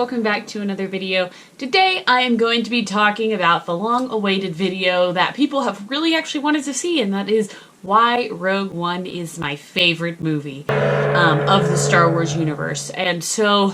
welcome back to another video. Today I am going to be talking about the long-awaited video that people have really actually wanted to see, and that is why Rogue One is my favorite movie of the Star Wars universe. And so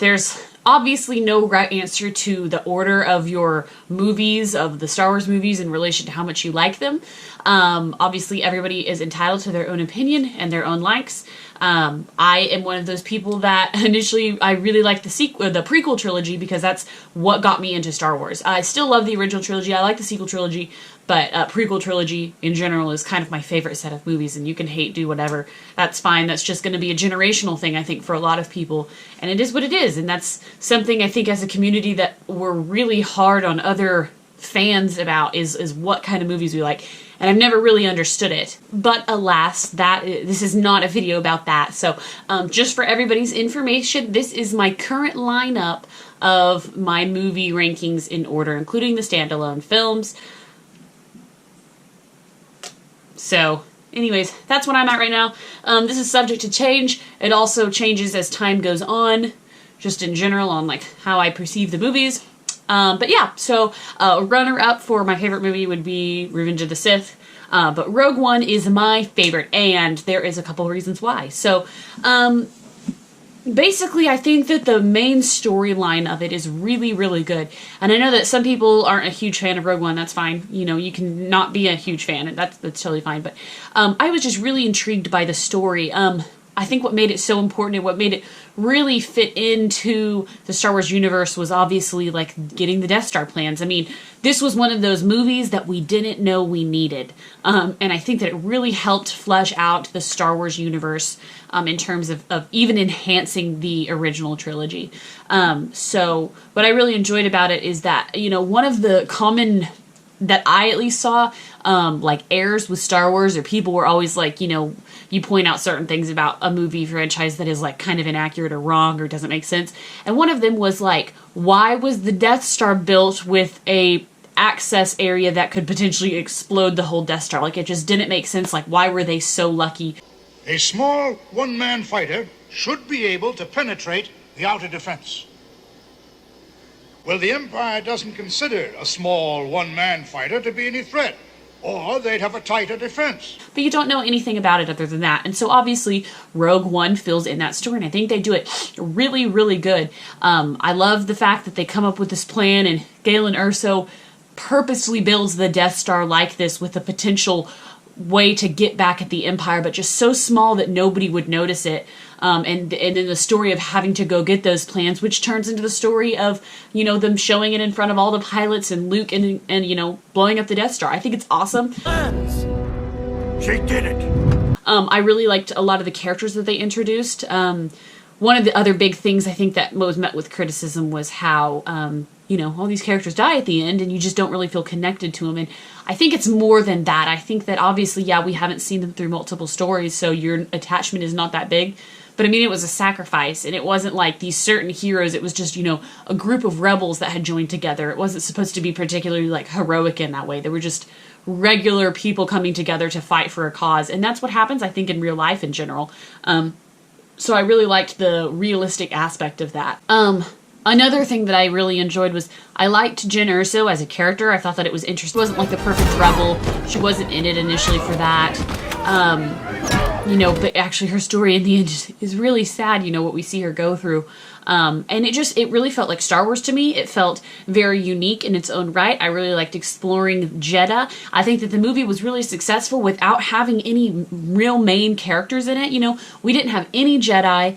there's obviously no right answer to the order of your movies, of the Star Wars movies, in relation to how much you like them. Obviously everybody is entitled to their own opinion and their own likes. I am one of those people that initially I really liked the prequel trilogy because that's what got me into Star Wars. I still love the original trilogy. I like the sequel trilogy, but prequel trilogy in general is kind of my favorite set of movies, and you can hate, do whatever. That's fine. That's just going to be a generational thing, I think, for a lot of people, and it is what it is, and that's something I think as a community that we're really hard on other fans about is what kind of movies we like. And I've never really understood it. But alas, this is not a video about that. So just for everybody's information, this is my current lineup of my movie rankings in order, including the standalone films. So anyways, that's what I'm at right now. This is subject to change. It also changes as time goes on, just in general on like how I perceive the movies. But yeah, so runner-up for my favorite movie would be Revenge of the Sith, but Rogue One is my favorite, and there is a couple reasons why. So, basically, I think that the main storyline of it is really, really good, and I know that some people aren't a huge fan of Rogue One. That's fine. You know, you can not be a huge fan, and that's totally fine, but I was just really intrigued by the story. I think what made it so important and what made it really fit into the Star Wars universe was obviously like getting the Death Star plans. I mean, this was one of those movies that we didn't know we needed. And I think that it really helped flesh out the Star Wars universe in terms of even enhancing the original trilogy. So what I really enjoyed about it is that, you know, one of the common that I at least saw, like errors with Star Wars, or people were always like, you know, you point out certain things about a movie franchise that is like kind of inaccurate or wrong or doesn't make sense. And one of them was like, why was the Death Star built with a access area that could potentially explode the whole Death Star? Like, it just didn't make sense. Like, why were they so lucky? A small one-man fighter should be able to penetrate the outer defense. Well, the Empire doesn't consider a small one-man fighter to be any threat, or they'd have a tighter defense. But you don't know anything about it other than that. And so obviously Rogue One fills in that story, and I think they do it really, really good. I love the fact that they come up with this plan, and Galen Erso purposely builds the Death Star like this with a potential way to get back at the Empire, but just so small that nobody would notice it. And then the story of having to go get those plans, which turns into the story of, you know, them showing it in front of all the pilots and Luke and you know, blowing up the Death Star. I think it's awesome. She did it. I really liked a lot of the characters that they introduced. One of the other big things I think that was met with criticism was how, you know, all these characters die at the end and you just don't really feel connected to them. And I think it's more than that. I think that obviously, yeah, we haven't seen them through multiple stories, so your attachment is not that big. But I mean, it was a sacrifice, and it wasn't like these certain heroes. It was just, you know, a group of rebels that had joined together. It wasn't supposed to be particularly like heroic in that way. They were just regular people coming together to fight for a cause. And that's what happens, I think, in real life in general. So I really liked the realistic aspect of that. Another thing that I really enjoyed was I liked Jyn Erso as a character. I thought that it was interesting. She wasn't like the perfect rebel. She wasn't in it initially for that. You know, but actually her story in the end is really sad, you know, what we see her go through. And it really felt like Star Wars to me. It felt very unique in its own right. I really liked exploring Jedha. I think that the movie was really successful without having any real main characters in it. You know, we didn't have any Jedi.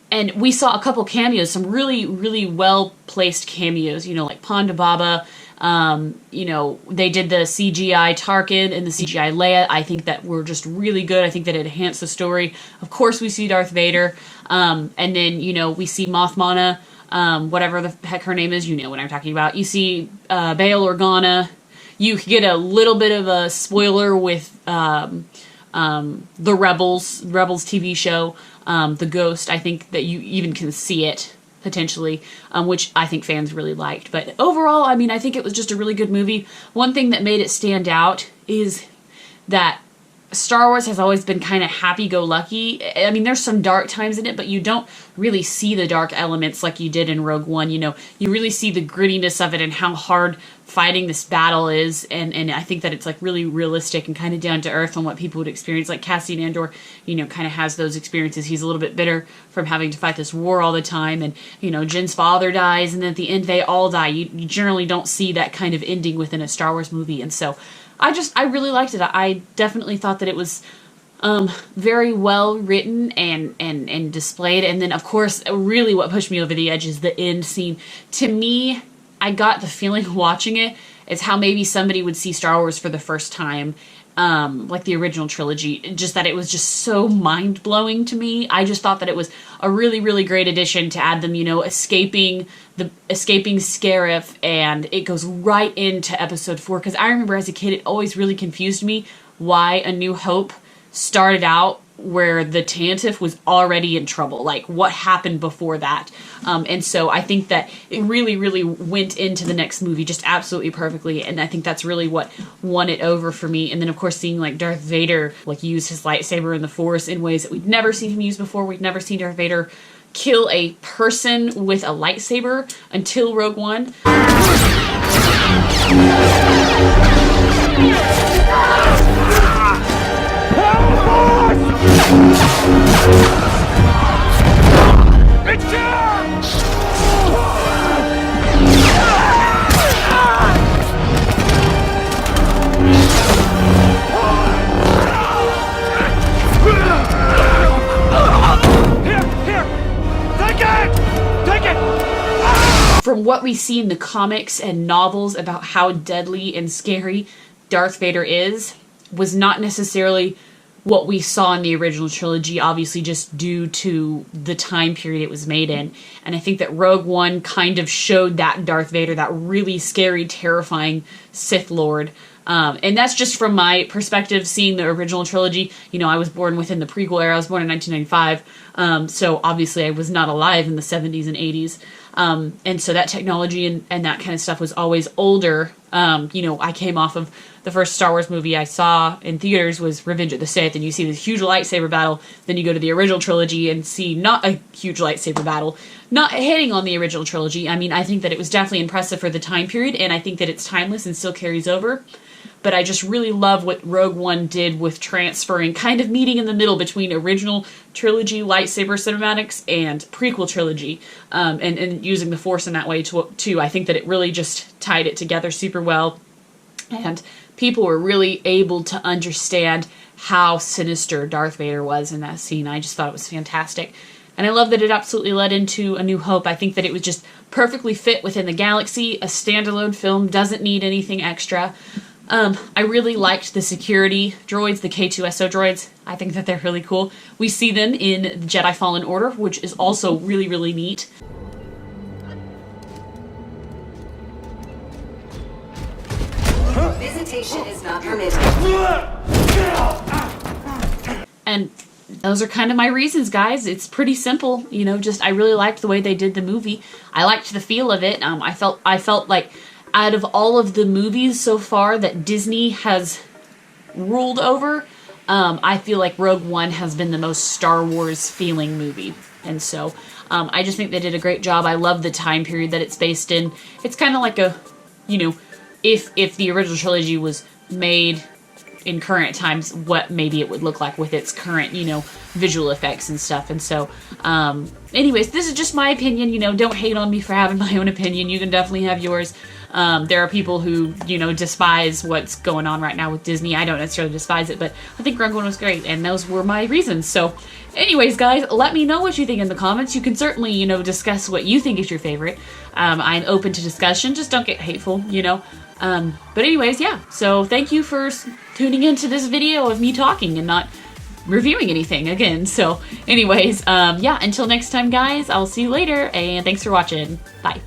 And we saw a couple cameos, some really, really well-placed cameos, you know, like Ponda Baba. You know, they did the CGI Tarkin and the CGI Leia. I think that were just really good. I think that it enhanced the story. Of course, we see Darth Vader. And then, you know, we see Moth Mana, whatever the heck her name is. You know what I'm talking about. You see Bail Organa. You get a little bit of a spoiler with the Rebels TV show. The Ghost, I think that you even can see it, potentially, which I think fans really liked. But overall, I mean, I think it was just a really good movie. One thing that made it stand out is that Star Wars has always been kind of happy-go-lucky. I mean, there's some dark times in it, but you don't really see the dark elements like you did in Rogue One. You know, you really see the grittiness of it and how hard fighting this battle is, and I think that it's like really realistic and kind of down to earth on what people would experience. Like Cassian Andor, you know, kind of has those experiences. He's a little bit bitter from having to fight this war all the time, and you know, Jin's father dies, and then at the end they all die. You generally don't see that kind of ending within a Star Wars movie, and so I really liked it. I definitely thought that it was very well written and displayed. And then, of course, really what pushed me over the edge is the end scene. To me, I got the feeling watching it is how maybe somebody would see Star Wars for the first time, like the original trilogy. Just that it was just so mind-blowing to me. I just thought that it was a really, really great addition to add them, you know, escaping Scarif, and it goes right into Episode 4. Because I remember as a kid, it always really confused me why A New Hope started out where the Tantive was already in trouble. Like, what happened before that? And so I think that it really, really went into the next movie just absolutely perfectly, and I think that's really what won it over for me. And then, of course, seeing, like, Darth Vader, like, use his lightsaber in the Force in ways that we'd never seen him use before. We'd never seen Darth Vader kill a person with a lightsaber until Rogue One. From what we see in the comics and novels about how deadly and scary Darth Vader is, was not necessarily what we saw in the original trilogy, obviously just due to the time period it was made in. And I think that Rogue One kind of showed that Darth Vader, that really scary, terrifying Sith Lord. And that's just from my perspective, seeing the original trilogy. You know, I was born within the prequel era. I was born in 1995. So obviously I was not alive in the 70s and 80s. And so that technology and that kind of stuff was always older. You know, I came off of the first Star Wars movie I saw in theaters was Revenge of the Sith, and you see this huge lightsaber battle. Then you go to the original trilogy and see not a huge lightsaber battle, not hitting on the original trilogy. I mean, I think that it was definitely impressive for the time period, and I think that it's timeless and still carries over. But I just really love what Rogue One did with transferring, kind of meeting in the middle between original trilogy lightsaber cinematics and prequel trilogy, and using the Force in that way too. I think that it really just tied it together super well, and people were really able to understand how sinister Darth Vader was in that scene. I just thought it was fantastic. And I love that it absolutely led into A New Hope. I think that it was just perfectly fit within the galaxy. A standalone film doesn't need anything extra. I really liked the security droids, the K2SO droids. I think that they're really cool. We see them in the Jedi Fallen Order, which is also really, really neat. Visitation is not permitted. And those are kind of my reasons, guys. It's pretty simple, you know, just I really liked the way they did the movie. I liked the feel of it. I felt like out of all of the movies so far that Disney has ruled over, I feel like Rogue One has been the most Star Wars feeling movie. And so I just think they did a great job. I love the time period that it's based in. It's kind of like a, you know, if the original trilogy was made in current times, what maybe it would look like with its current, you know, visual effects and stuff. And so, anyways, this is just my opinion. You know, don't hate on me for having my own opinion. You can definitely have yours. There are people who, you know, despise what's going on right now with Disney. I don't necessarily despise it, but I think Rogue One was great, and those were my reasons. So, anyways, guys, let me know what you think in the comments. You can certainly, you know, discuss what you think is your favorite. I'm open to discussion. Just don't get hateful, you know. But anyways, yeah. So thank you for tuning into this video of me talking and not reviewing anything again. So anyways, yeah, until next time, guys, I'll see you later, and thanks for watching. Bye.